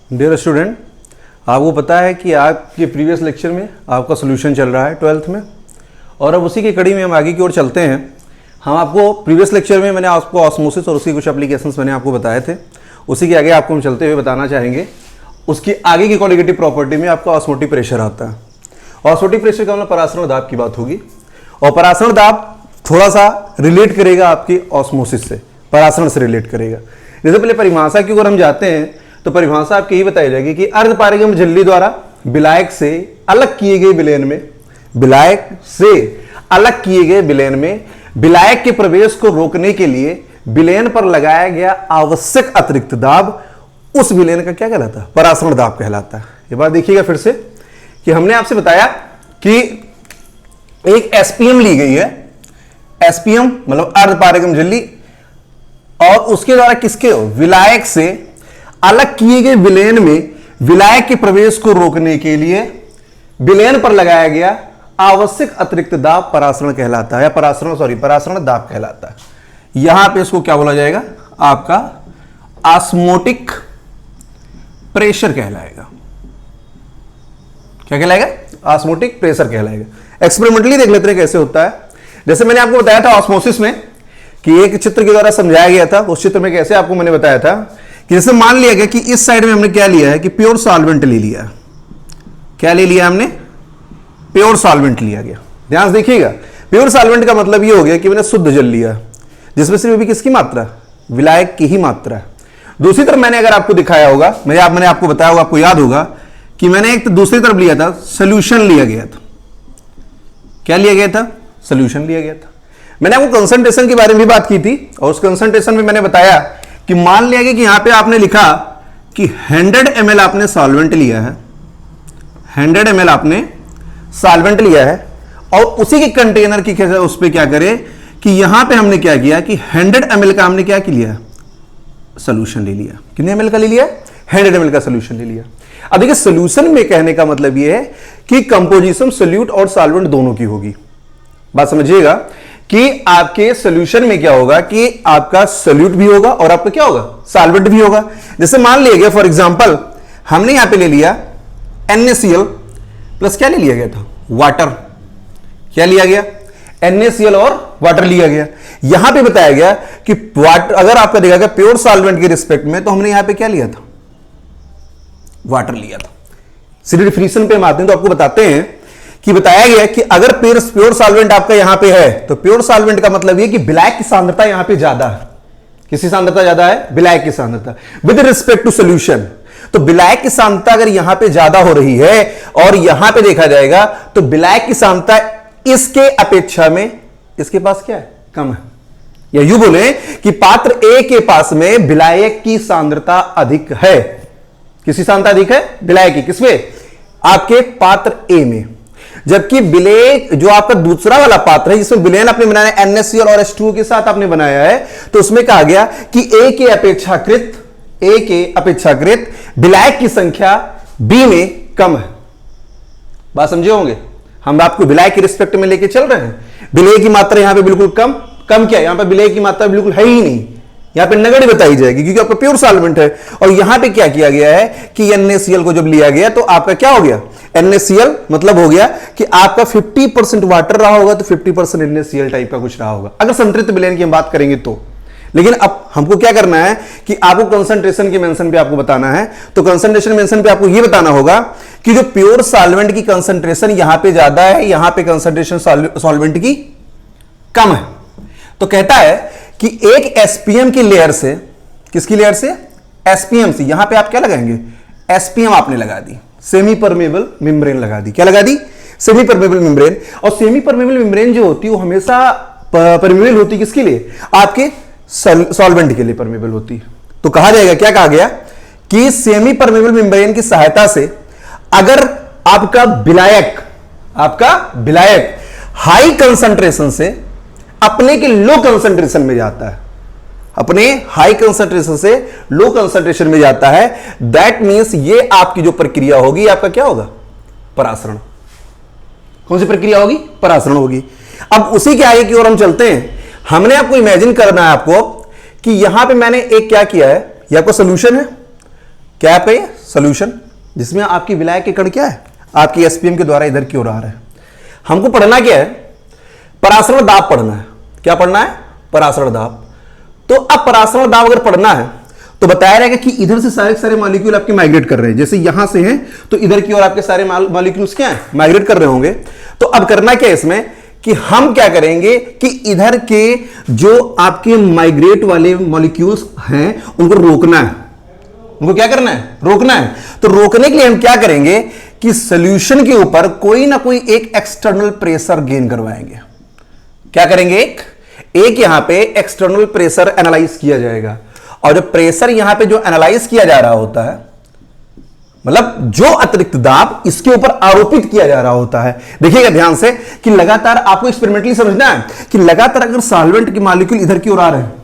Dear student, आपको पता है कि आपके प्रीवियस लेक्चर में आपका सोल्यूशन चल रहा है 12th में, और अब उसी की कड़ी में हम आगे की ओर चलते हैं। हम आपको प्रीवियस लेक्चर में मैंने आपको ऑस्मोसिस और उसकी कुछ एप्लीकेशंस मैंने आपको बताए थे, उसी के आगे आपको हम चलते हुए बताना चाहेंगे। उसकी आगे की क्वालिटेटिव प्रॉपर्टी में आपका ऑस्मोटिक प्रेशर आता है। ऑस्मोटिक प्रेशर का मतलब परासरण दाब की बात होगी, और परासरण दाब थोड़ा सा रिलेट करेगा आपकी ऑस्मोसिस से, परासरण से रिलेट करेगा। जैसे पहले परिभाषा की ओर हम जाते हैं तो परिभाषा आपकी यही बताई जाएगी कि अर्धपारगम झिल्ली द्वारा विलायक से अलग किए गए विलयन में, विलायक से अलग किए गए विलयन में विलायक के प्रवेश को रोकने के लिए विलयन पर लगाया गया आवश्यक अतिरिक्त दाब उस विलयन का क्या कहलाता है? परासरण दाब कहलाता है। ये बात देखिएगा फिर से कि हमने आपसे बताया कि एक एसपीएम ली गई है, एसपीएम मतलब अर्धपारगम झिल्ली, और उसके द्वारा किसके विलायक से अलग किए गए विलयन में विलायक के प्रवेश को रोकने के लिए विलयन पर लगाया गया आवश्यक अतिरिक्त दाब परासरण कहलाता है, या परासरण दाब कहलाता है। यहां पे इसको क्या बोला जाएगा? आपका ऑस्मोटिक प्रेशर कहलाएगा। क्या कहलाएगा? ऑस्मोटिक प्रेशर कहलाएगा। एक्सपेरिमेंटली देख लेते हैं कैसे होता है। जैसे मैंने आपको बताया था ऑस्मोसिस में कि एक चित्र के द्वारा समझाया गया था। उस चित्र में कैसे आपको मैंने बताया था कि जैसे मान लिया गया कि इस साइड में हमने क्या लिया है कि प्योर सॉल्वेंट ले लिया। क्या ले लिया हमने? प्योर सॉल्वेंट लिया गया। ध्यान से देखिएगा, प्योर सॉल्वेंट का मतलब ये हो गया कि मैंने शुद्ध जल लिया, जिसमें सिर्फ भी किसकी मात्रा? विलायक की ही मात्रा। दूसरी तरफ मैंने अगर आपको दिखाया होगा, मैंने आपको बताया होगा, आपको याद होगा कि मैंने एक दूसरी तरफ लिया था, सोल्यूशन लिया गया था। क्या लिया गया था? सोल्यूशन लिया गया था। मैंने आपको कंसंट्रेशन के बारे में भी बात की थी, और उस कंसंट्रेशन में मैंने बताया कि मान लिया गया कि यहां पे आपने लिखा कि 100 ml आपने सॉल्वेंट लिया है, 100 ml आपने सॉल्वेंट लिया है, और उसी के कंटेनर की उस पर क्या करें कि यहां पे हमने क्या किया कि 100 ml का हमने क्या लिया? सोल्यूशन ले लिया। कितने ml का ले लिया? 100 ml का सोल्यूशन ले लिया। अब देखिए, सोल्यूशन में कहने का मतलब यह है कि कंपोजिशन सोल्यूट और सॉल्वेंट दोनों की होगी। बात समझिएगा कि आपके सोल्यूशन में क्या होगा कि आपका सोल्यूट भी होगा और आपका क्या होगा? सॉल्वेंट भी होगा। जैसे मान लिया गया फॉर एग्जांपल हमने यहां पे ले लिया NaCl प्लस क्या ले लिया गया था? वाटर। क्या लिया गया? NaCl और वाटर लिया गया। यहां पे बताया गया कि वाटर अगर आपका देखा गया प्योर सॉल्वेंट के रिस्पेक्ट में, तो हमने यहां पे क्या लिया था? वाटर लिया था। सीधे डिफिनीशन पे हम आते हैं तो आपको बताते हैं कि बताया गया कि अगर प्योर सॉल्वेंट आपका यहां पे है, तो प्योर सॉल्वेंट का मतलब यह कि विलायक की सांद्रता यहां पे ज्यादा है। किसकी सांद्रता ज्यादा है? विलायक की सांद्रता विद रिस्पेक्ट टू सोल्यूशन। तो विलायक की सांद्रता अगर यहां पे ज्यादा हो रही है और यहां पे देखा जाएगा तो विलायक की सांद्रता इसके अपेक्षा में इसके पास क्या है? कम है। या यूं बोले कि पात्र ए के पास में विलायक की सांद्रता अधिक है। किसकी सांद्रता अधिक है? विलायक की। किसमें? आपके पात्र ए में। जबकि विलय जो आपका दूसरा वाला पात्र है जिसमें विलयन आपने बनाया NaCl और H2O के साथ आपने बनाया है, तो उसमें कहा गया कि ए के अपेक्षाकृत विलायक की संख्या बी में कम है। बात समझे होंगे? हम आपको विलायक के रिस्पेक्ट में लेके चल रहे हैं। विलय की मात्रा यहां पे बिल्कुल कम क्या? यहां पे विलय की मात्रा बिल्कुल है ही नहीं, यहां पे नगण्य बताई जाएगी क्योंकि आपका प्योर सॉल्वेंट है। और यहां पे क्या किया गया है कि NaCl को जब लिया गया तो आपका क्या हो गया? NaCl मतलब हो गया कि आपका 50% वाटर रहा होगा तो 50% NaCl टाइप का कुछ रहा होगा, अगर संतृप्त विलयन की हम बात करेंगे तो। लेकिन अब हमको क्या करना है कि आपको कंसंट्रेशन के मेंशन पे आपको बताना है। तो कंसंट्रेशन मेंशन पे आपको यह बताना होगा कि जो प्योर सॉल्वेंट की कंसंट्रेशन यहां पे ज्यादा है, यहां पे कंसंट्रेशन सॉल्वेंट की कम है। तो कहता है कि एक एसपीएम की लेयर से, किसकी लेयर से? एसपीएम से। यहां पे आप क्या लगाएंगे? एसपीएम आपने लगा दी, सेमी परमेबल मेम्ब्रेन लगा दी। क्या लगा दी? Semi permeable membrane. और सेमी परमेबल मेम्ब्रेन जो होती है वो हमेशा परमेबल होती है किसके लिए? आपके सॉल्वेंट के लिए परमेबल होती है। तो कहा जाएगा, क्या कहा गया कि सेमी परमेबल मेम्ब्रेन की सहायता से अगर आपका विलायक हाई कंसंट्रेशन से अपने के लो कंसंट्रेशन में जाता है, अपने हाई कंसंट्रेशन से लो कंसंट्रेशन में जाता है, दैट मींस ये आपकी जो प्रक्रिया होगी आपका क्या होगा? परासरण। कौन सी प्रक्रिया होगी? परासरण होगी। अब उसी के आगे की ओर हम चलते हैं। हमने आपको इमेजिन करना है आपको कि यहां पे मैंने एक क्या किया है, ये आपका सोल्यूशन है। क्या पे? सॉल्यूशन जिसमें आपकी विलायक के कण क्या है, आपकी एसपीएम के द्वारा इधर की ओर आ रहा है। हमको पढ़ना क्या है, परासरण दाब पढ़ना है। क्या पढ़ना है, परासरण दाब। तो अब परासरण दाब अगर पढ़ना है तो बताया रहेगा कि इधर से सारे मॉलिक्यूल आपके माइग्रेट कर रहे हैं, जैसे यहां से हैं तो इधर की ओर आपके सारे मॉलिक्यूल्स क्या है, माइग्रेट कर रहे होंगे। तो अब करना क्या है इसमें कि हम क्या करेंगे कि इधर के जो आपके माइग्रेट वाले मॉलिक्यूल्स हैं उनको रोकना है। उनको क्या करना है, रोकना है। तो रोकने के लिए हम क्या करेंगे कि सॉल्यूशन के ऊपर कोई ना कोई एक एक्सटर्नल प्रेशर गेन करवाएंगे। क्या करेंगे, एक यहां पे एक्सटर्नल प्रेशर एनालाइज किया जाएगा, और जो प्रेशर यहां पे जो एनालाइज किया जा रहा होता है, मतलब जो अतिरिक्त दाब इसके ऊपर आरोपित किया जा रहा होता है। देखिएगा ध्यान से कि लगातार आपको एक्सपेरिमेंटली समझना है कि लगातार अगर सॉल्वेंट के मॉलिक्यूल इधर की ओर आ रहे हैं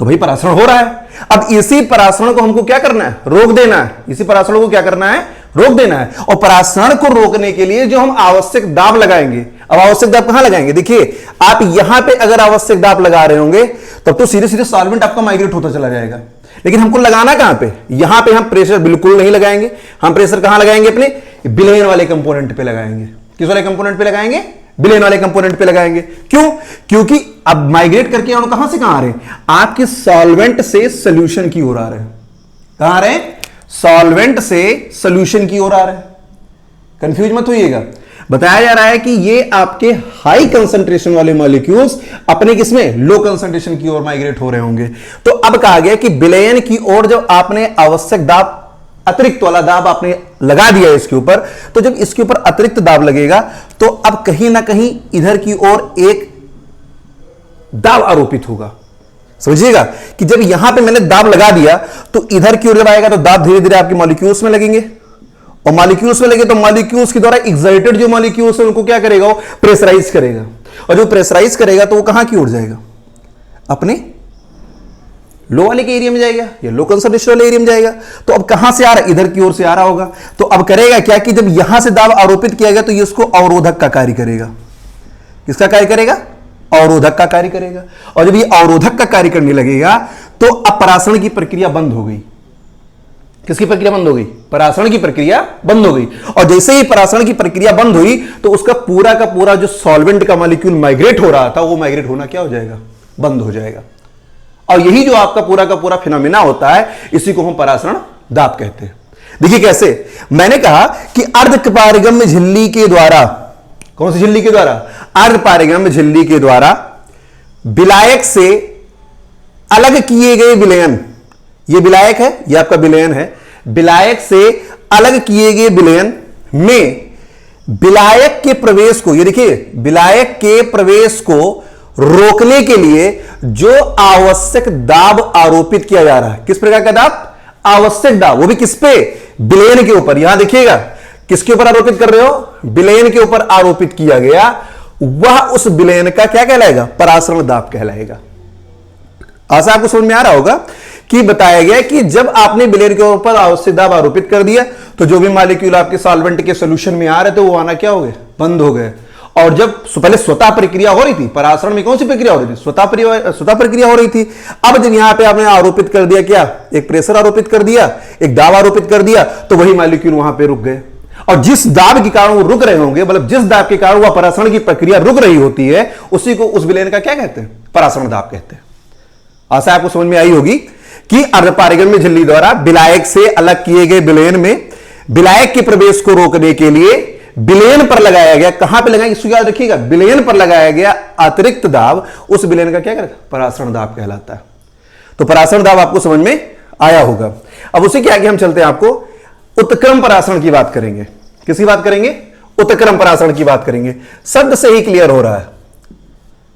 तो भाई परासरण हो रहा है। अब इसी परासरण को हमको क्या करना है, रोक देना है। इसी परासरण को क्या करना है, रोक देना है। और परासरण को रोकने के लिए जो हम आवश्यक दाब लगाएंगे, अब आवश्यक दाब कहां लगाएंगे, देखिए आप यहां पे अगर आवश्यक दाब लगा रहे होंगे तब तो सीधे सीधे सॉल्वेंट आपका माइग्रेट होता चला जाएगा। लेकिन हमको लगाना कहां पे, यहां पे हम प्रेशर बिल्कुल नहीं लगाएंगे। हम प्रेशर कहां लगाएंगे, अपने विलेन वाले कंपोनेंट पे लगाएंगे। किस वाले कंपोनेंट पे लगाएंगे, विलेन वाले कंपोनेंट पे लगाएंगे। क्यों, क्योंकि अब माइग्रेट करके हम कहां से कहां आ रहे हैं, आपके सॉल्वेंट से सॉल्यूशन की ओर आ रहे हैं। कहां आ रहे हैं, सॉल्वेंट से सॉल्यूशन की ओर आ रहे हैं। कंफ्यूज मत होइएगा, बताया जा रहा है कि ये आपके हाई कंसंट्रेशन वाले मॉलिक्यूल्स अपने किसमें, लो कंसंट्रेशन की ओर माइग्रेट हो रहे होंगे। तो अब कहा गया कि विलयन की ओर जब आपने आवश्यक दाब, अतिरिक्त वाला दाब आपने लगा दिया इसके ऊपर, तो जब इसके ऊपर अतिरिक्त दाब लगेगा तो अब कहीं ना कहीं इधर की ओर एक दाब आरोपित होगा। समझिएगा कि जब यहां पे मैंने दाब लगा दिया तो इधर की ओर जब आएगा तो दाब धीरे धीरे आपके मॉलिक्यूल्स में लगेंगे, और मॉलिक्यूल्स में लगे तो मॉलिक्यूल्स के द्वारा एक्साइटेड जो मॉलिक्यूल्स है उनको क्या करेगा, वो प्रेशराइज करेगा। और जो प्रेशराइज करेगा तो वो कहां की ओर जाएगा, अपने लो वाले के एरिया में जाएगा या लो कंसंट्रेशन वाले एरिया में जाएगा। तो अब कहां से आ रहा है, इधर की ओर से आ रहा होगा। तो अब करेगा क्या कि जब यहां से दाब आरोपित किया गया तो ये उसको अवरोधक का कार्य करेगा। किसका कार्य करेगा, अवरोधक का कार्य करेगा। और जब ये अवरोधक का कार्य करने लगेगा तो अब परासरण की प्रक्रिया बंद हो गई। किसकी प्रक्रिया बंद हो गई, परासरण की प्रक्रिया बंद हो गई। और जैसे ही परासरण की प्रक्रिया बंद हुई तो उसका पूरा का पूरा जो सॉल्वेंट का मॉलिक्यूल माइग्रेट हो रहा था वो माइग्रेट होना क्या हो जाएगा, बंद हो जाएगा। और यही जो आपका पूरा का पूरा फिनोमिना होता है, इसी को हम परासरण दाब कहते हैं। देखिए कैसे, मैंने कहा कि अर्धपारगम्य झिल्ली के द्वारा, कौन सी झिल्ली के द्वारा, अर्धपारगम्य झिल्ली के द्वारा विलायक से अलग किए गए विलयन, ये विलायक है, ये आपका विलयन है, विलायक से अलग किए गए विलयन में विलायक के प्रवेश को, ये देखिए विलायक के प्रवेश को रोकने के लिए जो आवश्यक दाब आरोपित किया जा रहा है। किस प्रकार का दाब, आवश्यक दाब, वो भी किस पे, विलयन के ऊपर। यहां देखिएगा किसके ऊपर आरोपित कर रहे हो, विलयन के ऊपर आरोपित किया गया, वह उस विलयन का क्या कहलाएगा, परासरण दाब कहलाएगा। ऐसा आपको समझ में आ रहा होगा कि बताया गया कि जब आपने विलयन के ऊपर आवश्यक दाब आरोपित कर दिया तो जो भी मॉलिक्यूल आपके सॉल्वेंट के सॉल्यूशन में आ रहे थे वो आना क्या हो गए, बंद हो गए। और जब पहले स्वतः प्रक्रिया हो रही थी, परासरण में कौन सी प्रक्रिया हो रही थी, स्वतः प्रक्रिया हो रही थी। अब जब यहां पे आपने आरोपित कर दिया, क्या एक प्रेशर आरोपित कर दिया, एक दाब आरोपित कर दिया, तो वही मॉलिक्यूल वहां पे रुक गए। और जिस दाब के कारण वो रुक रहे होंगे, मतलब जिस दाब के कारण वह परासरण की प्रक्रिया रुक रही होती है, उसी को उस विलयन का क्या कहते हैं, परासरण दाब कहते हैं। आशा आपको समझ में आई होगी कि अर्धपारगम्य झिल्ली द्वारा विलायक से अलग किए गए विलयन में विलायक के प्रवेश को रोकने के लिए विलयन पर लगाया गया, कहां पे लगाया, इसको याद रखिएगा, विलयन पर लगाया गया अतिरिक्त दाब उस विलयन का क्या करेगा, परासरण दाब कहलाता है। तो परासरण दाब आपको समझ में आया होगा। अब उसी के आगे हम चलते हैं, आपको उत्क्रम परासरण की बात करेंगे। किसकी बात करेंगे, उत्क्रम परासरण की बात करेंगे। शब्द से ही क्लियर हो रहा है,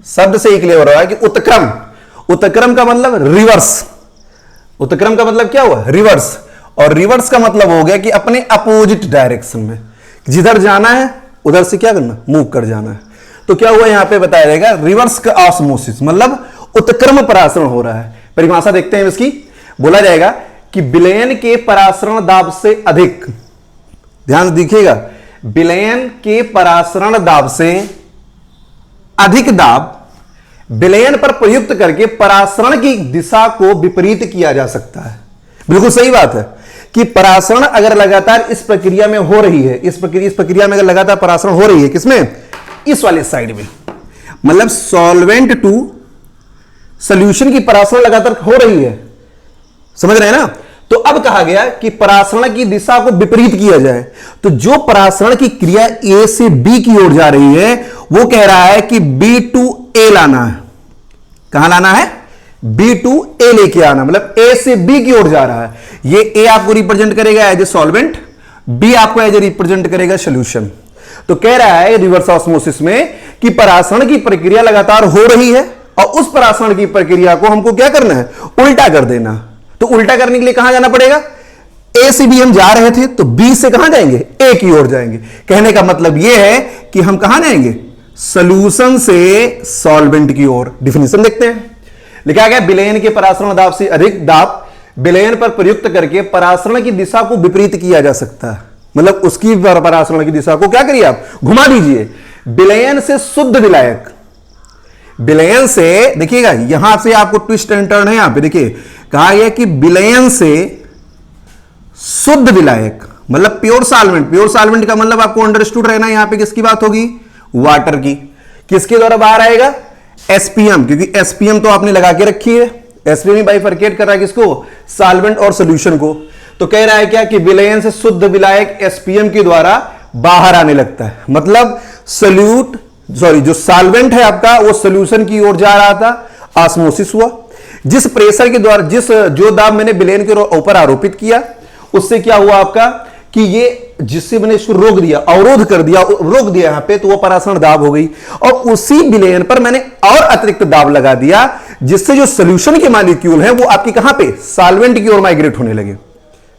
शब्द से ही क्लियर हो रहा है कि उत्क्रम, उत्क्रम का मतलब रिवर्स, उत्क्रम का मतलब क्या हुआ, रिवर्स। और रिवर्स का मतलब हो गया कि अपने अपोजिट डायरेक्शन में, जिधर जाना है उधर से क्या करना, मूव कर जाना है। तो क्या हुआ, यहां पे बताया जाएगा रिवर्स का ऑस्मोसिस, मतलब उत्क्रम परासरण हो रहा है। परिभाषा देखते हैं इसकी, बोला जाएगा कि विलयन के परासरण दाब से अधिक, ध्यान दीजिएगा, विलयन के परासरण दाब से अधिक दाब विलयन पर प्रयुक्त करके परासरण की दिशा को विपरीत किया जा सकता है। बिल्कुल सही बात है कि परासरण अगर लगातार इस प्रक्रिया में हो रही है, इस प्रक्रिया में अगर लगातार परासरण हो रही है, किसमें, इस वाले साइड में, मतलब सॉल्वेंट टू सॉल्यूशन की परासरण लगातार हो रही है, समझ रहे हैं ना। तो अब कहा गया कि परासरण की दिशा को विपरीत किया जाए, तो जो परासरण की क्रिया ए से बी की ओर जा रही है वो कह रहा है कि बी टू ए लाना है। कहां लाना है, बी टू ए लेके आना, मतलब ए से बी की ओर जा रहा है। ये ए आपको रिप्रेजेंट करेगा एज ए सॉल्वेंट, बी आपको एज ए रिप्रेजेंट करेगा सॉल्यूशन। तो कह रहा है रिवर्स ऑस्मोसिस में कि परासरण की प्रक्रिया लगातार हो रही है और उस परासरण की प्रक्रिया को हमको क्या करना है, उल्टा कर देना। तो उल्टा करने के लिए कहां जाना पड़ेगा, ए से बी हम जा रहे थे तो बी से कहां जाएंगे, ए की ओर जाएंगे। कहने का मतलब यह है कि हम कहां जाएंगे, सॉल्यूशन से सॉल्वेंट की ओर। डिफिनेशन देखते हैं, लिखा गया विलयन के परासरण दाब से अधिक दाब विलयन पर प्रयुक्त करके परासरण की दिशा को विपरीत किया जा सकता है। मतलब उसकी परासरण की दिशा को क्या करिए आप, घुमा दीजिए। विलयन से शुद्ध विलायक, विलयन से देखिएगा यहां से आपको ट्विस्ट एंड टर्न है, यहां पे देखिए कहा गया कि विलयन से शुद्ध विलायक मतलब प्योर सॉल्वेंट। प्योर सॉल्वेंट का मतलब आपको अंडरस्टूड रहना, यहां पे किसकी बात होगी, वाटर की। किसके द्वारा बाहर आएगा, एसपीएम, क्योंकि एसपीएम तो आपने लगा के रखी है, एसपीएम बाइफरकेट कर रहा है किसको, सॉल्वेंट और सॉल्यूशन को। तो कह रहा है क्या कि विलयन से शुद्ध विलायक एसपीएम के द्वारा बाहर आने लगता है। मतलब जो सॉल्वेंट है आपका वो सॉल्यूशन की ओर जा रहा था, ऑस्मोसिस हुआ। जिस प्रेशर के द्वारा जो दाब मैंने विलयन के ऊपर आरोपित किया उससे क्या हुआ आपका कि ये जिससे मैंने इसको रोक दिया, अवरोध कर दिया, रोक दिया यहां पे, तो वो परासरण दाब हो गई। और उसी विलयन पर मैंने और अतिरिक्त दाब लगा दिया जिससे जो सॉल्यूशन के मॉलिक्यूल हैं वो आपकी कहां पे, सॉल्वेंट की ओर माइग्रेट होने लगे।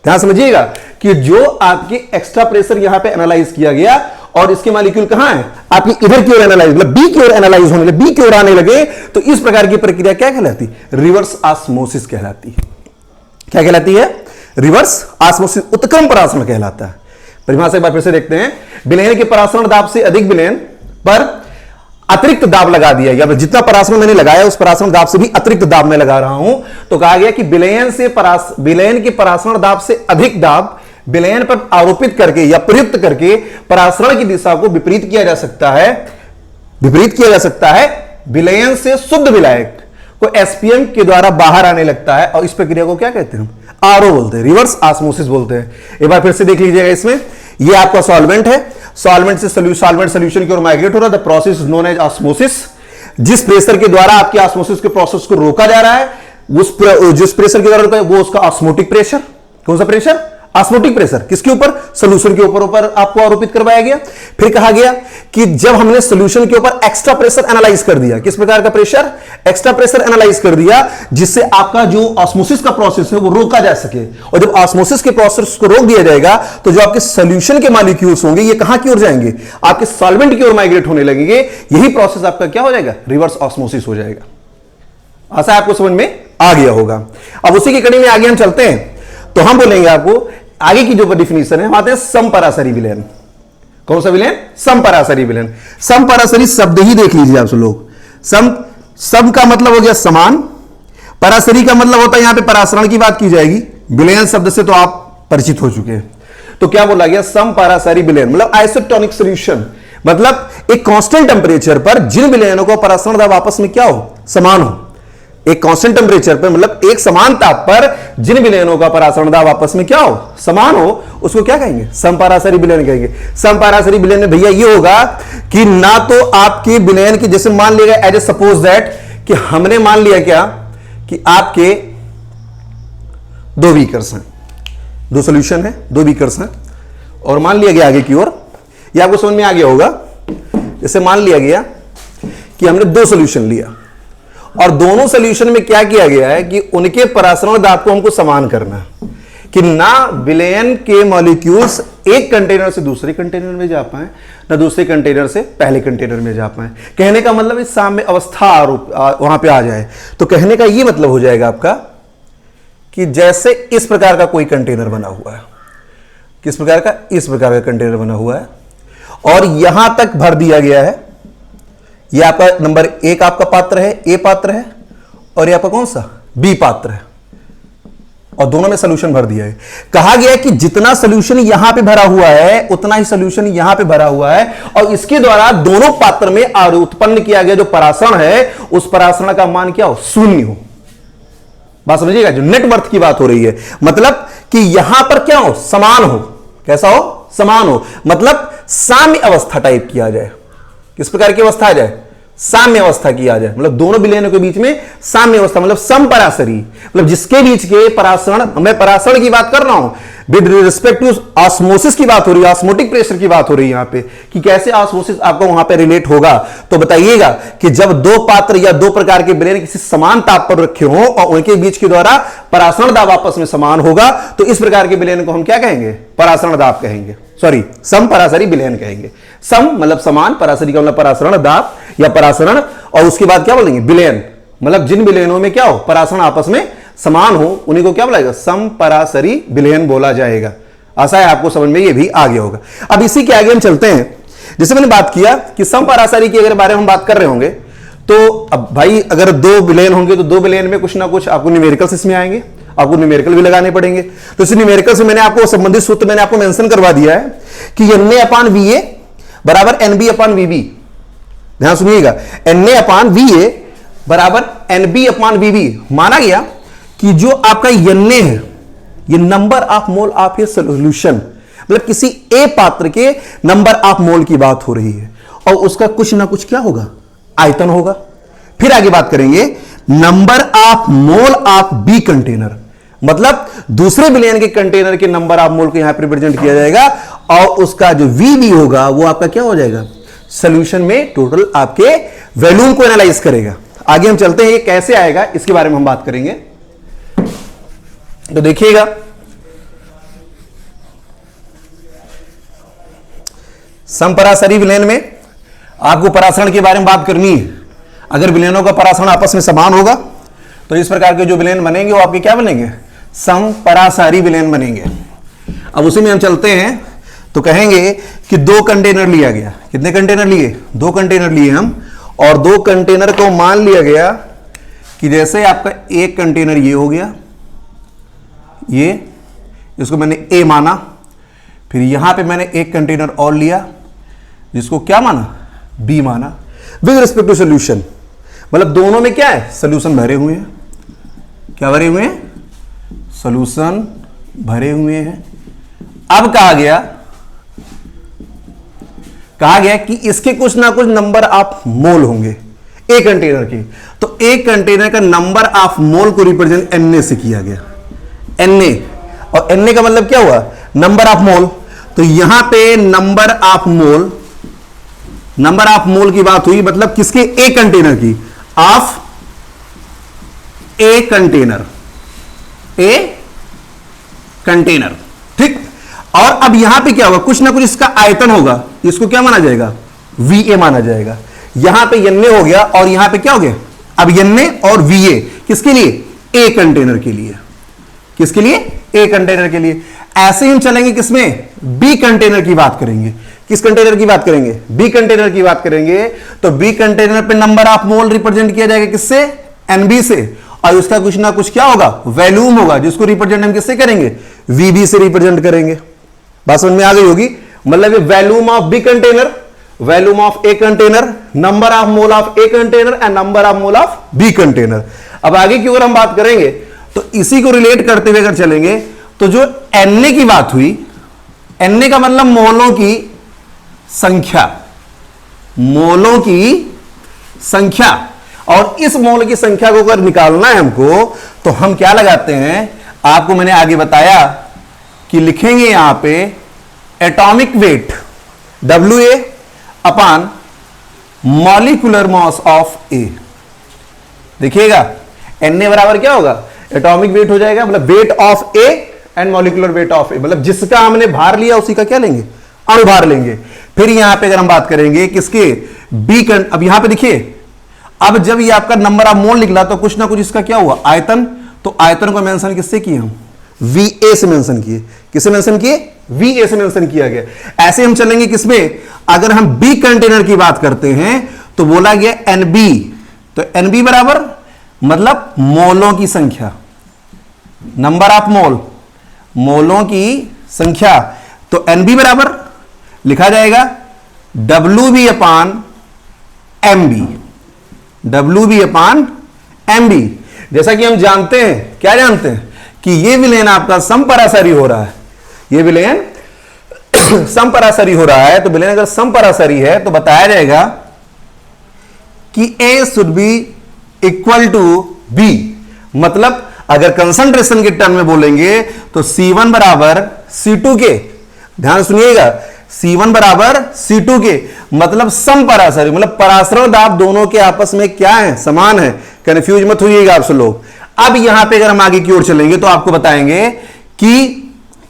ध्यान समझिएगा कि जो आपके एक्स्ट्रा प्रेशर यहां पे एनालाइज किया गया और इसके मॉलिक्यूल कहां है, आपकी इधर की ओर एनालाइज, मतलब बी की ओर एनालाइज होने लगे, बी की ओर आने लगे। तो इस प्रकार की प्रक्रिया क्या कहलाती, रिवर्स ऑस्मोसिस कहलाती है। क्या कहलाती है, रिवर्स ऑस्मोसिस, उत्क्रम परासरण कहलाता है। परिभाषा एक बार फिर से देखते हैं, विलयन के परासरण दाब से अधिक विलयन पर अतिरिक्त दाब लगा दिया, या जितना परासरण मैंने लगाया उस परासरण दाब से भी अतिरिक्त दाब में लगा रहा हूं। तो कहा गया कि विलयन के परासरण दाब से अधिक दाब विलयन पर आरोपित करके या प्रयुक्त करके परासरण की दिशा को विपरीत किया जा सकता है। विपरीत किया जा सकता है, विलयन से शुद्ध विलायक को एसपीएम के द्वारा बाहर आने लगता है और इस प्रक्रिया को क्या कहते हैं, आरओ बोलते हैं, रिवर्स ऑस्मोसिस बोलते हैं। एक बार फिर से देख लीजिएगा, इसमें ये आपका सॉल्वेंट है, सॉल्वेंट से सॉल्वेंट सॉल्यूशन की ओर माइग्रेट हो रहा है, the process known as osmosis. जिस प्रेशर के द्वारा आपकी ऑस्मोसिस के प्रोसेस को रोका जा रहा है जिस प्रेशर के द्वारा वो उसका ऑस्मोटिक प्रेशर। कौन सा प्रेशर, ऑस्मोटिक प्रेशर, किसके ऊपर, सॉल्यूशन के ऊपर आपको आरोपित करवाया गया। फिर कहा गया कि जब हमने सॉल्यूशन के ऊपर एक्स्ट्रा प्रेशर एनालाइज कर दिया, किस प्रकार का प्रेशर, एक्स्ट्रा प्रेशर एनालाइज कर दिया जिससे आपका जो ऑस्मोसिस का प्रोसेस है वो रोका जा सके। और जब ऑस्मोसिस के प्रोसेस को रोक दिया जाएगा तो जो आपके सॉल्यूशन के मॉलिक्यूल्स होंगे ये कहां की ओर जाएंगे, आपके सॉल्वेंट की ओर माइग्रेट होने लगेंगे। यही प्रोसेस आपका क्या हो जाएगा, रिवर्स ऑस्मोसिस हो जाएगा। आशा आपको समझ में आ गया होगा। अब उसी की कड़ी में आगे हम चलते हैं, तो हम बोलेंगे आपको आगे की जो डिफिनेशन है, हम आते हैं समपरासरी विलयन। कौन सा विलयन, समपरासरी विलयन। समपरासरी शब्द ही देख लीजिए आप सब लोग। सम का मतलब हो गया समान, परासरी का मतलब होता है यहां पे परासरण की बात की जाएगी। विलयन शब्द से तो आप परिचित हो चुके हैं। तो क्या बोला गया, समपरासरी विलयन मतलब आइसोटोनिक सॉल्यूशन, मतलब एक कांस्टेंट टेंपरेचर पर जिन विलयनों का परासरण दाब आपस में क्या हो, समान हो। एक कांस्टेंट टेंपरेचर पर मतलब एक समान ताप पर जिन विलयनों का परासरण दाब आपस में क्या हो, समान हो, उसको क्या कहेंगे, समपरासरी विलयन कहेंगे। समपरासरी विलयन में भैया ये होगा कि ना तो आपके विलयन की, जैसे मान लिया एज ए सपोज दैट कि हमने मान लिया क्या कि आपके दो बीकर्स हैं, दो सॉल्यूशन है, दो बीकर्स हैं, और मान लिया गया आगे की ओर, ये आपको समझ में आ गया होगा। जैसे मान लिया गया कि हमने दो सॉल्यूशन लिया और दोनों सॉल्यूशन में क्या किया गया है कि उनके परासरण दाब को हमको समान करना है कि ना विलयन के मॉलिक्यूल्स एक कंटेनर से दूसरे कंटेनर में जा पाए, ना दूसरे कंटेनर से पहले कंटेनर में जा पाए। कहने का मतलब इस साम्य अवस्था वहां पे आ जाए। तो कहने का यह मतलब हो जाएगा आपका कि जैसे इस प्रकार का कोई कंटेनर बना हुआ है, किस प्रकार का, इस प्रकार का कंटेनर बना हुआ है और यहां तक भर दिया गया है। यह आपका नंबर एक आपका पात्र है, ए पात्र है, और यह आपका कौन सा, बी पात्र है। और दोनों में सोल्यूशन भर दिया है। कहा गया है कि जितना सोल्यूशन यहां पे भरा हुआ है उतना ही सोल्यूशन यहां पे भरा हुआ है, और इसके द्वारा दोनों पात्र में उत्पन्न किया गया जो परासरण है उस परासरण का मान क्या हो, शून्य हो। बात समझिएगा, जो नेटवर्थ की बात हो रही है, मतलब कि यहां पर क्या हो, समान हो। कैसा हो, समान हो, मतलब साम्य अवस्था टाइप किया जाए। किस प्रकार की अवस्था आ जाए, साम्य अवस्था की आ जाए, मतलब दोनों विलयनों के बीच में साम्य अवस्था, मतलब समपरासरी, मतलब जिसके बीच के परासरण, मैं परासरण की बात कर रहा हूं विद रिस्पेक्ट टू ऑस्मोसिस की बात हो रही है, ऑस्मोटिक प्रेशर की बात हो रही है यहां पे, कि कैसे ऑस्मोसिस आपको वहां पे रिलेट होगा। तो बताइएगा कि जब दो पात्र या दो प्रकार के विलयन किसी समान ताप पर रखे हों और उनके बीच के द्वारा परासरण दाब आपस में समान होगा, तो इस प्रकार के विलयन को हम क्या कहेंगे, परासरण दाब कहेंगे, सॉरी समपरासरी विलयन कहेंगे। सम मतलब समान, परासरी का मतलब परासरण दाब या परासरण, और उसके बाद क्या बोलेंगे, विलयन, मतलब जिन विलयनों में क्या हो, परासरण आपस में समान हो उन्हीं को क्या बोला जाएगा, समपरासरी विलयन बोला जाएगा। आशा है आपको समझ में ये भी आ गया होगा। अब इसी के आगे हम चलते हैं। जैसे मैंने बात किया कि समपरासरी की अगर बारे में हम बात कर रहे होंगे, तो अब भाई अगर दो विलयन होंगे तो दो विलयन में कुछ ना कुछ आपको न्यूमेरिकल्स इसमें आएंगे, आपको न्यूमेरिकल भी लगाने पड़ेंगे। तो इस न्यूमेरिकल से मैंने आपको संबंधित सूत्र मैंने आपको मेंशन करवा दिया है कि Na/Va बराबर NB/Vb। ध्यान सुनिएगा, Na/Va बराबर NB/Vb। माना गया कि जो आपका Na है ये number of mole of a solution, मतलब किसी ए पात्र के नंबर ऑफ मोल की बात हो रही है, और उसका कुछ ना कुछ क्या होगा, आयतन होगा। फिर आगे बात करेंगे number of mole of B container, मतलब दूसरे विलयन के कंटेनर के नंबर ऑफ मोल को यहां पर रिप्रेजेंट किया जाएगा, और उसका जो वीबी होगा वो आपका क्या हो जाएगा, सॉल्यूशन में टोटल आपके वॉल्यूम को एनालाइज करेगा। आगे हम चलते हैं ये कैसे आएगा, इसके बारे में हम बात करेंगे। तो देखिएगा, समपरासरी विलयन में आपको परासरण के बारे में बात करनी है। अगर विलयनों का परासरण आपस में समान होगा तो इस प्रकार के जो विलयन बनेंगे वो आपके क्या बनेंगे, समपरासरी विलयन बनेंगे। अब उसी में हम चलते हैं, तो कहेंगे कि दो कंटेनर लिया गया, कितने कंटेनर लिए, दो कंटेनर लिए हम, और दो कंटेनर को मान लिया गया कि जैसे आपका एक कंटेनर ये हो गया, ये इसको मैंने ए माना, फिर यहां पे मैंने एक कंटेनर और लिया जिसको क्या माना, बी माना, विद रिस्पेक्ट टू सोल्यूशन, मतलब दोनों में क्या है, सोल्यूशन भरे हुए हैं। क्या भरे हुए हैं, सोल्यूशन भरे हुए हैं। अब कहा गया कि इसके कुछ ना कुछ नंबर ऑफ मोल होंगे एक कंटेनर के, तो एक कंटेनर का नंबर ऑफ मोल को रिप्रेजेंट Na से किया गया, Na, और Na का मतलब क्या हुआ, नंबर ऑफ मोल। तो यहां पे नंबर ऑफ मोल की बात हुई, मतलब किसके, ए कंटेनर की, ऑफ ए कंटेनर, ठीक। और अब यहां पे क्या होगा, कुछ ना कुछ इसका आयतन होगा, इसको क्या माना जाएगा, Va माना जाएगा। यहां पे Na हो गया और यहां पे क्या हो गया, अब Na और Va किसके लिए, ए कंटेनर के लिए, किसके लिए, ए कंटेनर के लिए। ऐसे ही हम चलेंगे किसमें, बी कंटेनर की बात करेंगे। किस कंटेनर की बात करेंगे, बी कंटेनर की बात करेंगे। तो बी कंटेनर पे नंबर ऑफ मोल रिप्रेजेंट किया जाएगा किससे, Nb से, और उसका कुछ ना कुछ क्या होगा, वॉल्यूम होगा, जिसको रिप्रेजेंट हम किससे करेंगे, Vb से रिप्रेजेंट करेंगे। बात समझ में आ गई होगी, मतलब volume of B container, volume of A container, number of mole of A container and number of mole of B container. अब आगे की ओर हम बात करेंगे, तो इसी को रिलेट करते हुए अगर चलेंगे, तो जो Na की बात हुई, Na का मतलब मोलों की संख्या, मोलों की संख्या, और इस मोल की संख्या को अगर निकालना है हमको, तो हम क्या लगाते हैं, आपको मैंने आगे बताया कि लिखेंगे यहां पे atomic weight Wa upon molecular mass of A. देखिएगा Na बराबर क्या होगा, एटॉमिक वेट हो जाएगा, मतलब weight of A and molecular weight of A, मतलब जिसका हमने भार लिया उसी का क्या लेंगे, अणुभार लेंगे। फिर यहां पे अगर हम बात करेंगे किसके, बी कंटेनर, अब यहां पे देखिए, अब जब ये आपका नंबर ऑफ मोल निकला तो कुछ ना कुछ इसका क्या हुआ, आयतन। तो आयतन को मेंशन किससे किए हम, Va से मेंशन किए। किससे मेंशन किए, Va से मेंशन किया गया। ऐसे हम चलेंगे किसमें, अगर हम बी कंटेनर की बात करते हैं तो बोला गया Nb, तो Nb बराबर मतलब मोलों की संख्या, नंबर ऑफ मोल, मोलों की संख्या, तो NB बराबर लिखा जाएगा WB अपान MB, WB अपान MB। जैसा कि हम जानते हैं, क्या जानते हैं कि ये विलयन आपका समपरासरी हो रहा है, ये विलयन समपरासरी हो रहा है। तो विलयन अगर समपरासरी है तो बताया जाएगा कि A should be equal to B। मतलब अगर कंसंट्रेशन के टर्म में बोलेंगे तो C1 बराबर C2 के, ध्यान सुनिएगा, C1 बराबर C2 के, मतलब समपरासरी, मतलब परासरण दाब दोनों के आपस में क्या है, समान है। कंफ्यूज मत होइएगा आप सब लोग। अब यहां पे अगर हम आगे की ओर चलेंगे तो आपको बताएंगे कि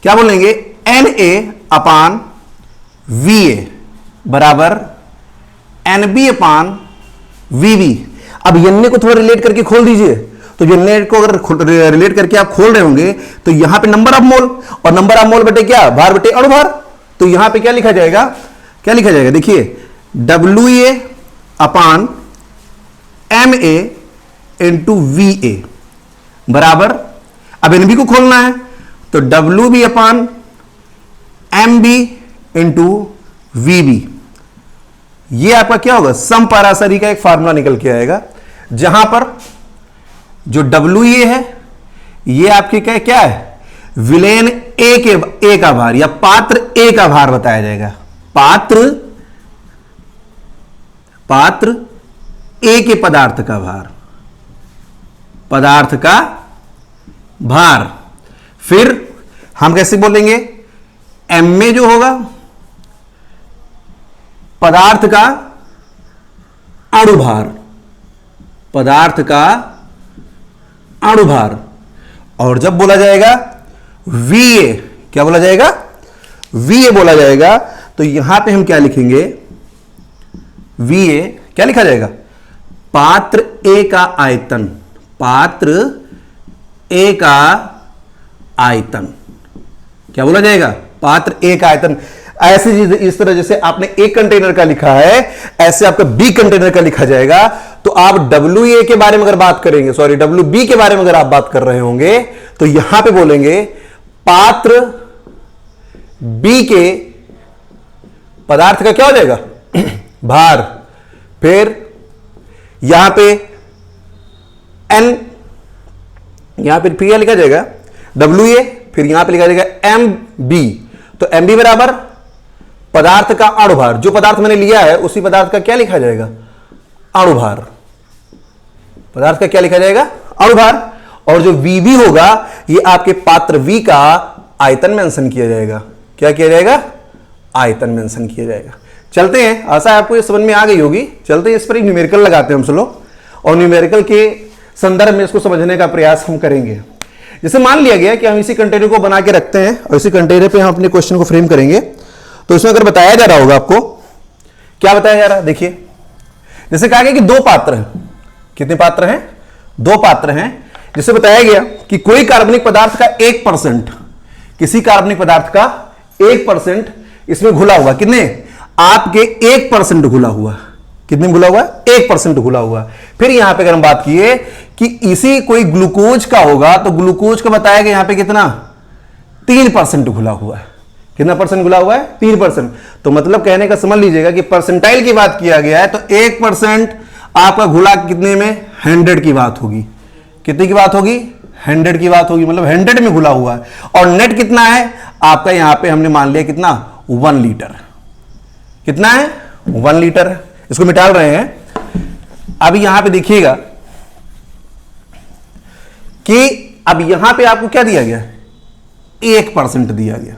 क्या बोलेंगे, NA अपान VA बराबर NB अपान VB। अब NA को थोड़ा रिलेट करके खोल दीजिए, तो NA को अगर रिलेट करके आप खोल रहे होंगे तो यहां पे नंबर ऑफ मोल, और नंबर ऑफ मोल बटे क्या, भार बटे अणुभार। तो यहां पे क्या लिखा जाएगा, क्या लिखा जाएगा, देखिए WA अपान MA इंटू VA बराबर, अब NB को खोलना है तो WB अपान MB इंटू VB। ये आपका क्या होगा, समपरासरी का एक फार्मूला निकल के आएगा, जहां पर जो WA है ये आपके क्या है, विलयन A का भार या पात्र A का भार बताया जाएगा, पात्र A के पदार्थ का भार, पदार्थ का भार। फिर हम कैसे बोलेंगे, MA जो होगा पदार्थ का अणुभार, पदार्थ का अणुभार। और जब बोला जाएगा VA, क्या बोला जाएगा, VA बोला जाएगा, तो यहां पे हम क्या लिखेंगे, VA क्या लिखा जाएगा, पात्र A का आयतन, पात्र A का आयतन, क्या बोला जाएगा, पात्र A का आयतन। ऐसे इस तरह जैसे आपने एक कंटेनर का लिखा है, ऐसे आपका B कंटेनर का लिखा जाएगा। तो आप WA के बारे में अगर बात करेंगे, सॉरी WB के बारे में अगर आप बात कर रहे होंगे तो यहां पे बोलेंगे पात्र B के पदार्थ का क्या हो जाएगा, भार। फिर यहां पे N, यहां पे फिर क्या लिखा जाएगा, WA, फिर यहां पे लिखा जाएगा MB। तो MB बराबर पदार्थ का अणुभार, जो पदार्थ मैंने लिया है उसी पदार्थ का क्या लिखा जाएगा, अणुभार, पदार्थ का क्या लिखा जाएगा, अणुभार। और जो VB होगा ये आपके पात्र V का आयतन मेंशन किया जाएगा, क्या किया जाएगा, आयतन मेंशन किया जाएगा। चलते हैं, आशा है आपको ये समझ में आ गई होगी। चलते हैं, इस पर एक न्यूमेरिकल लगाते हैं हम सब लोग, और न्यूमेरिकल के संदर्भ में इसको समझने का प्रयास हम करेंगे। जैसे मान लिया गया कि हम इसी कंटेनर को बना के रखते हैं और इसी कंटेनर पे हम अपने क्वेश्चन को फ्रेम करेंगे, तो इसमें अगर बताया जा रहा होगा आपको, क्या बताया जा रहा है, देखिए जैसे कहा गया कि दो पात्र हैं, कितने पात्र हैं, दो पात्र हैं। जिससे बताया गया कि कोई कार्बनिक पदार्थ का 1%, किसी कार्बनिक पदार्थ का 1% इसमें घुला हुआ, कितने, आपके 1% घुला हुआ, कितने घुला हुआ, 1% घुला हुआ। फिर यहां पे अगर हम बात किए कि इसी कोई ग्लूकोज का होगा, तो ग्लूकोज का बताया गया यहां पे कितना, 3% घुला हुआ है। कितना परसेंट घुला हुआ है, 3%। तो मतलब कहने का समझ लीजिएगा कि परसेंटाइल की बात किया गया है तो 1% आपका घुला कितने में, 100 की बात होगी। कितने की बात होगी, 100 की बात होगी, मतलब 100 में घुला हुआ है। और नेट कितना है आपका, यहां पे हमने मान लिया कितना, 1 लीटर। कितना है, 1 लीटर है। इसको मिटा रहे हैं। अब यहां पे देखिएगा कि अब यहां पे आपको क्या दिया गया, 1% दिया गया।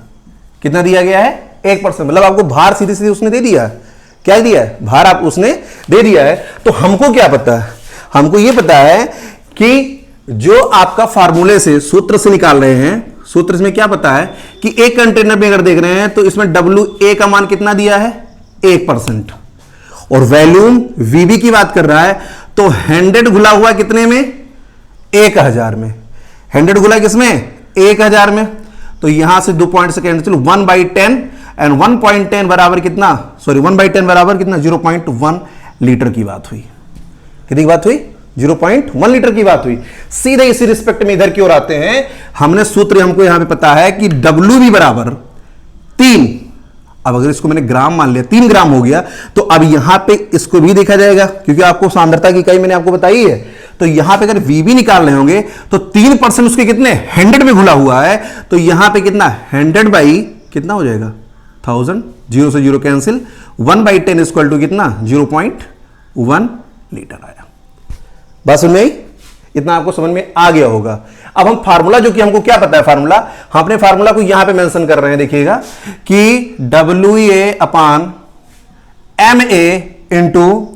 कितना दिया गया है, 1%, मतलब आपको भार सीधे सीधे उसने दे दिया है। क्या दिया है, भार आप उसने दे दिया है। तो हमको क्या पता है, हमको यह पता है कि जो आपका फार्मूले से, सूत्र से निकाल रहे हैं, सूत्र में क्या पता है कि एक कंटेनर में अगर देख रहे हैं तो इसमें WA का मान कितना दिया है, 1%। और वॉल्यूम VB की बात कर रहा है तो 100 घुला हुआ कितने में, 1000 में। 100 घुला किसमें, 1000 में। तो यहां से 2 पॉइंट से कैंसिल, चलो 1/10 एंड 1.10 बराबर कितना, सॉरी 1/10 बराबर कितना, 0.1 लीटर की बात हुई। कितनी की बात हुई, 0.1 लीटर की बात हुई। सीधे इसी रिस्पेक्ट में इधर की ओर आते हैं। हमने सूत्र हमको यहां पे पता है कि WB बराबर 3। अब अगर इसको मैंने ग्राम मान लिया, 3 ग्राम हो गया, तो अब यहां पे इसको भी देखा जाएगा, क्योंकि आपको सांद्रता की इकाई मैंने आपको बताई है। तो यहां पे अगर VB निकाल रहे होंगे तो 3% उसके कितने 100 में घुला हुआ है, तो यहां पे कितना 100 बाई कितना हो जाएगा 1000, 0 से 0 कैंसिल, 1/10 इक्वल टू कितना 0.1 लीटर आया। बस समझ में आई? इतना आपको समझ में आ गया होगा। अब हम फार्मूला, जो कि हमको क्या पता है फार्मूला, हम अपने फार्मूला को यहां पे मेंशन कर रहे हैं, देखिएगा कि WA अपान MA इंटू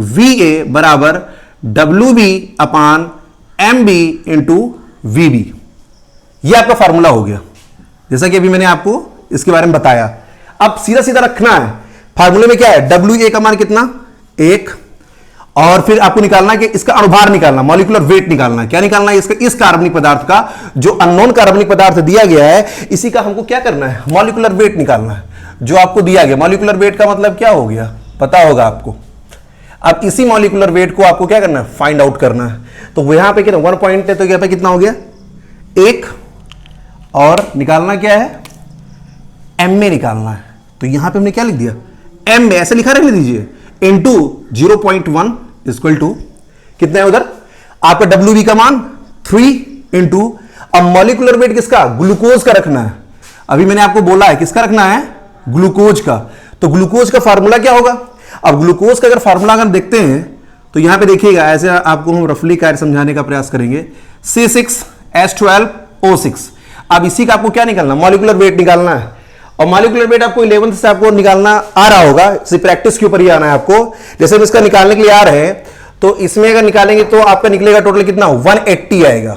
VA बराबर WB अपान MB इंटू VB। यह आपका फार्मूला हो गया, जैसा कि अभी मैंने आपको इसके बारे में बताया। अब सीधा सीधा रखना है। फार्मूले में क्या है, WA का मान कितना 1, और फिर आपको निकालना है कि इसका अनुभार निकालना, मॉलिक्यूलर वेट निकालना है। क्या निकालना है, इसका इस कार्बनिक पदार्थ का जो अननोन कार्बनिक पदार्थ दिया गया है, इसी का हमको क्या करना है, मॉलिक्यूलर वेट निकालना है, जो आपको दिया गया। मॉलिक्यूलर वेट का मतलब क्या हो गया, पता होगा आपको। अब इसी मॉलिक्यूलर वेट को आपको क्या करना है, फाइंड आउट करना है। तो यहां पे कितना 1 पॉइंट है, तो यहां पे कितना हो गया 1, और निकालना क्या है MA निकालना है। तो यहां पे हमने क्या लिख दिया MA, ऐसे लिखा रख दीजिए, इंटू 0.1 इक्वल टू कितना है उधर आपका WB का मान 3 इंटू, अब मॉलिक्यूलर वेट किसका, ग्लूकोज का रखना है। अभी मैंने आपको बोला है किसका रखना है, ग्लूकोज का। तो ग्लूकोज का फार्मूला क्या होगा, अब ग्लूकोज का अगर फार्मूला अगर देखते हैं तो यहां पे देखिएगा, ऐसे आपको हम रफली कार्य समझाने का प्रयास करेंगे। C6H12O6। अब इसी का आपको क्या निकालना, मॉलिक्यूलर वेट निकालना है। और मॉलिक्यूलर वेट आपको 11th से आपको निकालना आ रहा होगा, इसी प्रैक्टिस के ऊपर ही आना है आपको। जैसे हम इसका निकालने के लिए आ रहे हैं, तो इसमें अगर निकालेंगे तो आपका निकलेगा टोटल कितना 180 आएगा।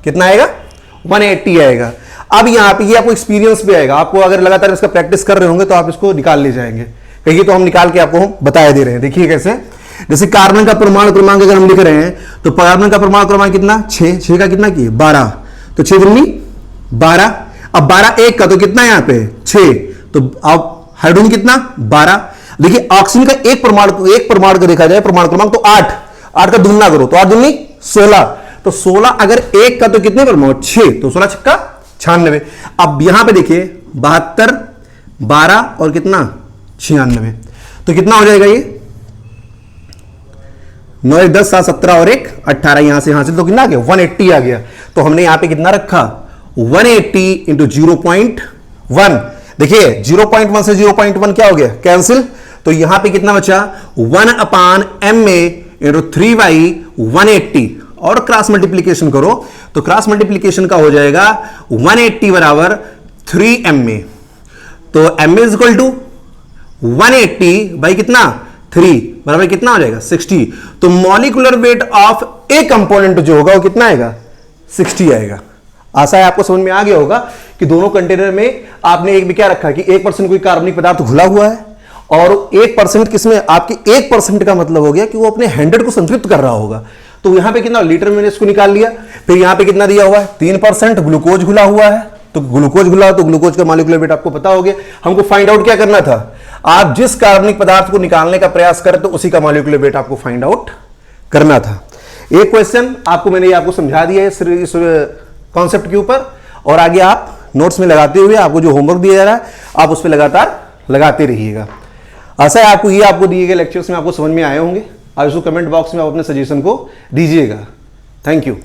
कितना आएगा 180 आएगा। अब यहां पे ये आपको एक्सपीरियंस भी आएगा, आपको अगर लगातार इसका प्रैक्टिस कर रहे होंगे तो आप इसको निकाल ले जाएंगे। कहिए तो हम निकाल के आपको बताया दे रहे हैं। देखिए कैसे, जैसे कार्बन का परमाणु क्रमांक अगर हम लिख रहे हैं, तो कार्बन का परमाणु क्रमांक कितना 6 का कितना किए 12, तो 6 दूनी 12। अब 12 1 का तो कितना है यहां पे 6, तो अब हाइड्रोजन कितना 12। देखिए ऑक्सीजन का एक परमाणु का देखा जाए परमाणु क्रमांक तो 8 का दुगना करो तो 8 दूनी 16, तो 16 अगर 1 का तो कितने परमाणु 6, तो 16 छक्का 96। अब यहां पे देखिए 72 12 और कितना 96, तो कितना हो जाएगा ये 9 1 10 7 17 और 1 18, यहां से तो कितना आ गया 180 आ गया। तो हमने यहां पे कितना रखा 180 इंटू 0.1। देखिए 0.1 से 0.1 क्या हो गया कैंसिल, तो यहां पे कितना बचा 1/MA इंटू 3/180, और क्रॉस मल्टीप्लीकेशन करो तो क्रॉस मल्टीप्लीकेशन का हो जाएगा 180 बराबर 3MA। तो MA is equal to 180 by कितना 3 बराबर कितना हो जाएगा 60। तो molecular weight of A component जो होगा वो कितना आएगा 60 आएगा। आशा है आपको समझ में आ गया होगा कि दोनों कंटेनर में आपने एक भी क्या रखा कि 1% कोई कार्बनिक पदार्थ घुला हुआ है, और 1% किसमें आपके 1% का मतलब हो गया कि वो अपने 100 को संतृप्त कर रहा होगा। तो यहां पे कितना लीटर में इसको निकाल लिया। फिर यहां पे कितना दिया हुआ है 3% ग्लूकोज घुला हुआ है, तो ग्लूकोज घुला तो ग्लूकोज का मॉलिक्यूलर वेट आपको पता हो गया। हमको फाइंड आउट क्या करना था, आप जिस कार्बनिक पदार्थ को निकालने का प्रयास करें तो उसी का मॉलिक्यूलर वेट आपको फाइंड आउट करना था। एक क्वेश्चन आपको मैंने आपको समझा दिया है इस कॉन्सेप्ट के ऊपर, और आगे आप नोट्स में लगाते हुए आपको जो होमवर्क दिया जा रहा है आप उस पर लगातार लगाते रहिएगा। आशा है आपको दिए गए लेक्चर्स में आपको समझ में आए होंगे। आप इसको कमेंट बॉक्स में आप अपने सजेशन को दीजिएगा। Thank you.